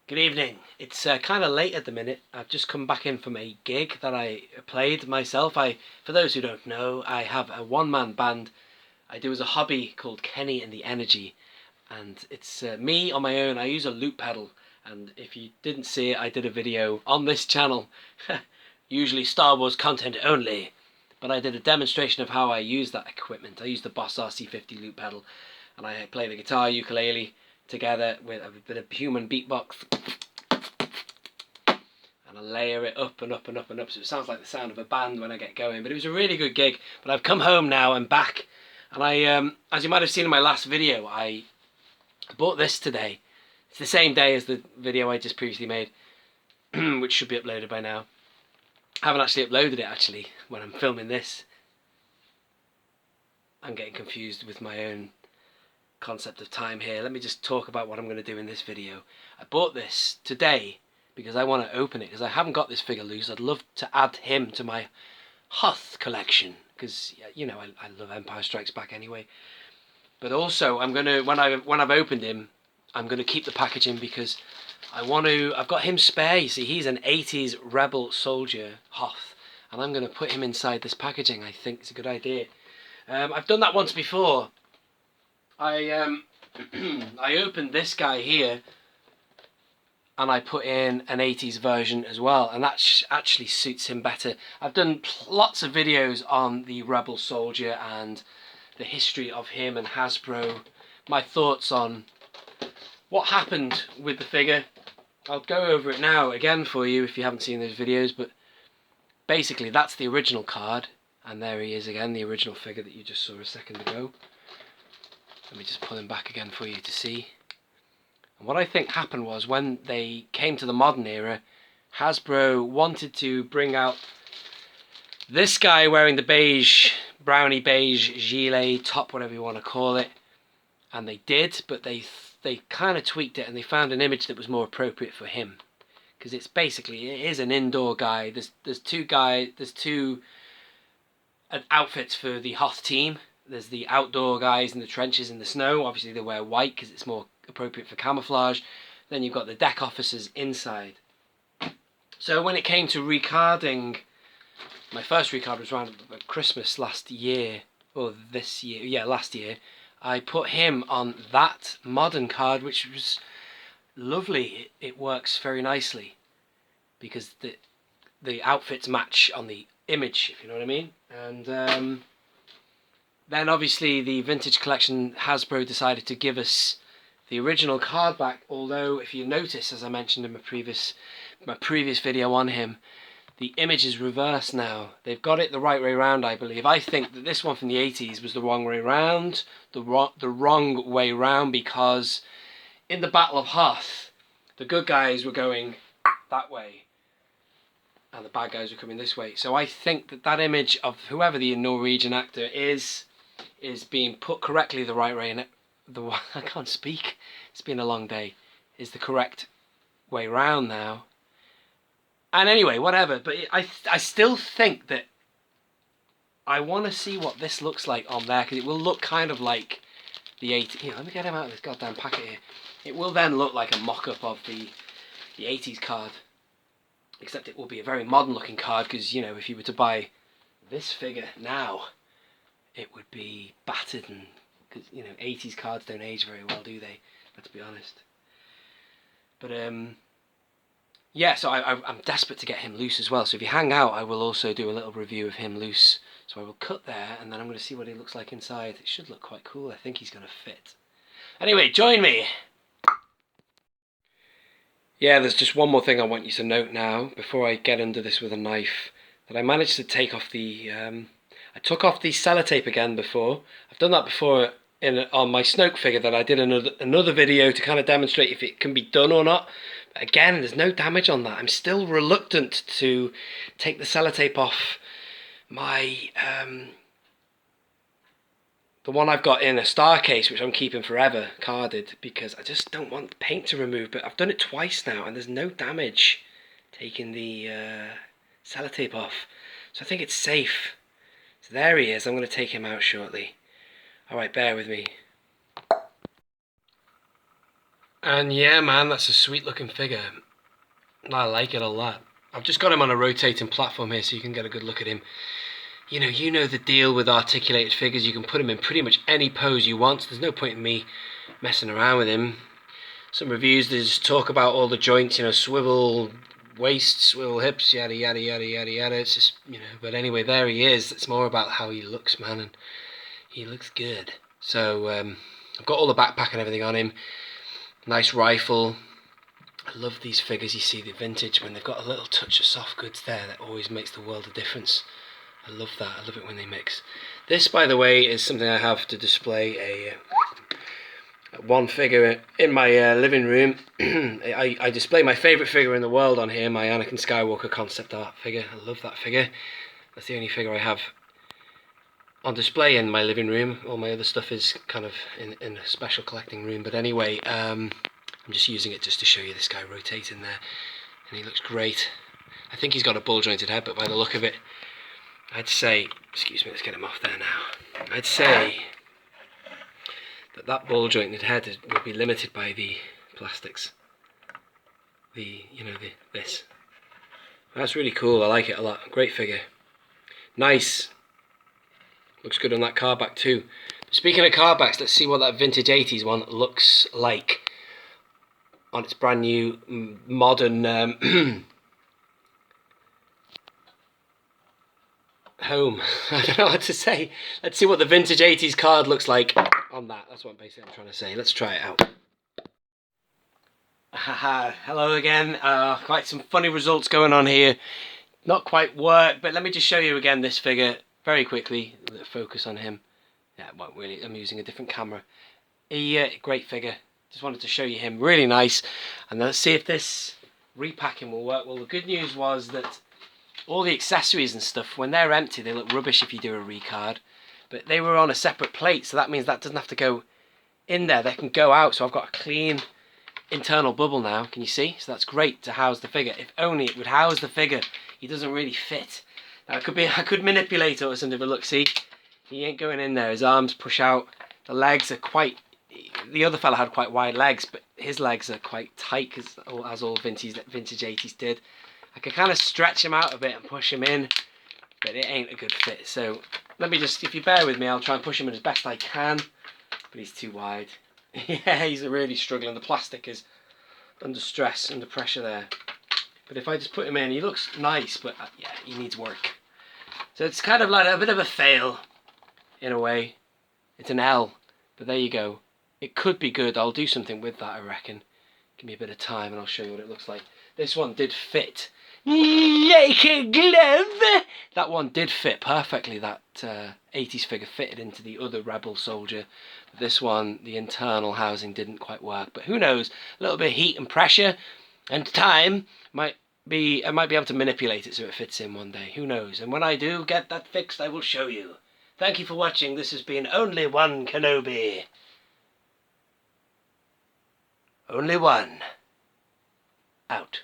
Good evening. It's kind of late at the minute. I've just come back in from a gig that I played myself. For those who don't know, I have a one-man band I do as a hobby called Kenny and the Energy, and it's me on my own. I use a loop pedal, and if you didn't see it, I did a video on this channel, usually Star Wars content only, but I did a demonstration of how I use that equipment. I use the Boss RC50 loop pedal, and I play the guitar, ukulele, together with a bit of human beatbox, and I layer it up and up and up and up, so it sounds like the sound of a band when I get going. But it was a really good gig. But I've come home now and back, and as you might have seen in my last video, I bought this today. It's the same day as the video I just previously made, which should be uploaded by now. I haven't actually uploaded it actually when I'm filming this. I'm getting confused with my own concept of time here. Let me just talk about what I'm going to do in this video. I bought this today because I want to open it, because I haven't got this figure loose. I'd love to add him to my Hoth collection, because you know I love Empire Strikes Back anyway. But also I'm going to, when I've opened him, I'm going to keep the packaging, because I've got him spare. You see, he's an 80s Rebel Soldier Hoth, and I'm going to put him inside this packaging. I think it's a good idea. I've done that once before. I opened this guy here and I put in an 80s version as well, and that actually suits him better. I've done lots of videos on the Rebel Soldier and the history of him and Hasbro, my thoughts on what happened with the figure. I'll go over it now again for you if you haven't seen those videos, but basically that's the original card, and there he is again, the original figure that you just saw a second ago. Let me just pull him back again for you to see. And what I think happened was, when they came to the modern era, Hasbro wanted to bring out this guy wearing the beige, brownie beige gilet top, whatever you want to call it. And they did, but they kind of tweaked it, and they found an image that was more appropriate for him. Because it is an indoor guy. There's two outfits for the Hoth team. There's the outdoor guys in the trenches in the snow. Obviously they wear white because it's more appropriate for camouflage. Then you've got the deck officers inside. So when it came to recarding, my first recard was around Christmas last year, or this year, yeah, last year. I put him on that modern card, which was lovely. It works very nicely because the outfits match on the image, if you know what I mean. And then obviously the Vintage Collection Hasbro decided to give us the original card back, although if you notice, as I mentioned in my previous video on him, the image is reversed now. They've got it the right way around, I believe. I think that this one from the 80s was the wrong way around, the wrong way round, because in the Battle of Hoth, the good guys were going that way and the bad guys were coming this way. So I think that image of whoever the Norwegian actor is being put correctly the right way, and I can't speak, it's been a long day, is the correct way round now. And anyway, whatever, but I still think that I want to see what this looks like on there, because it will look kind of like the 80s. Here, let me get him out of this goddamn packet here. It will then look like a mock-up of the 80s card, except it will be a very modern looking card, because, you know, if you were to buy this figure now, it would be battered, and because, you know, 80s cards don't age very well, do they? Let's be honest. But yeah, so I'm desperate to get him loose as well. So if you hang out, I will also do a little review of him loose. So I will cut there, and then I'm going to see what he looks like inside. It should look quite cool. I think he's going to fit. Anyway, join me. Yeah, there's just one more thing I want you to note now, before I get under this with a knife, that I managed to take off the I took off the sellotape again before. I've done that before on my Snoke figure that I did another video to kind of demonstrate if it can be done or not. But again, there's no damage on that. I'm still reluctant to take the sellotape off my the one I've got in a star case, which I'm keeping forever carded, because I just don't want the paint to remove. But I've done it twice now, and there's no damage taking the sellotape off, so I think it's safe. So there he is. I'm going to take him out shortly. Alright, bear with me. And yeah, man, that's a sweet looking figure. I like it a lot. I've just got him on a rotating platform here so you can get a good look at him. You know the deal with articulated figures. You can put him in pretty much any pose you want. So there's no point in me messing around with him. Some reviews, they just talk about all the joints, swivel waist, swivel hips, yada yada yada yada yada. It's just, but anyway, there he is. It's more about how he looks, man, and he looks good. So I've got all the backpack and everything on him. Nice rifle. I love these figures. You see the vintage when they've got a little touch of soft goods there. That always makes the world of difference. I love that. I love it when they mix. This, by the way, is something I have to display one figure in my living room. I display my favourite figure in the world on here, my Anakin Skywalker concept art figure. I love that figure. That's the only figure I have on display in my living room. All my other stuff is kind of in a special collecting room. But anyway, I'm just using it just to show you this guy rotating there. And he looks great. I think he's got a ball jointed head, but by the look of it, I'd say, excuse me, let's get him off there now. I'd say that ball jointed head will be limited by the plastics. This. That's really cool. I like it a lot. Great figure. Nice. Looks good on that card back too. Speaking of card backs, let's see what that vintage 80s one looks like on its brand new modern home. I don't know what to say. Let's see what the vintage 80s card looks like on that. That's what basically I'm trying to say. Let's try it out. Haha, hello again. Quite some funny results going on here. Not quite work, but let me just show you again this figure very quickly. Focus on him. Yeah, it won't really. I'm using a different camera. Great figure. Just wanted to show you him. Really nice. And let's see if this repacking will work. Well, the good news was that all the accessories and stuff, when they're empty, they look rubbish if you do a recard. But they were on a separate plate, so that means that doesn't have to go in there. They can go out, so I've got a clean internal bubble now. Can you see? So that's great to house the figure. If only it would house the figure. He doesn't really fit. Now, I could manipulate it or something, but look, see? He ain't going in there. His arms push out. The legs are quite... The other fella had quite wide legs, but his legs are quite tight, as all vintage 80s did. I can kind of stretch him out a bit and push him in, but it ain't a good fit. So let me just, if you bear with me, I'll try and push him in as best I can, but he's too wide. Yeah, he's really struggling. The plastic is under stress, under pressure there. But if I just put him in, he looks nice, but yeah, he needs work. So it's kind of like a bit of a fail, in a way. It's an L, but there you go. It could be good. I'll do something with that, I reckon. Give me a bit of time and I'll show you what it looks like. This one did fit like a glove. That one did fit perfectly. That 80s figure fitted into the other Rebel Soldier. But this one, the internal housing didn't quite work. But who knows? A little bit of heat and pressure and time I might be able to manipulate it so it fits in one day. Who knows? And when I do get that fixed, I will show you. Thank you for watching. This has been Only One Kenobi. Only one. Out.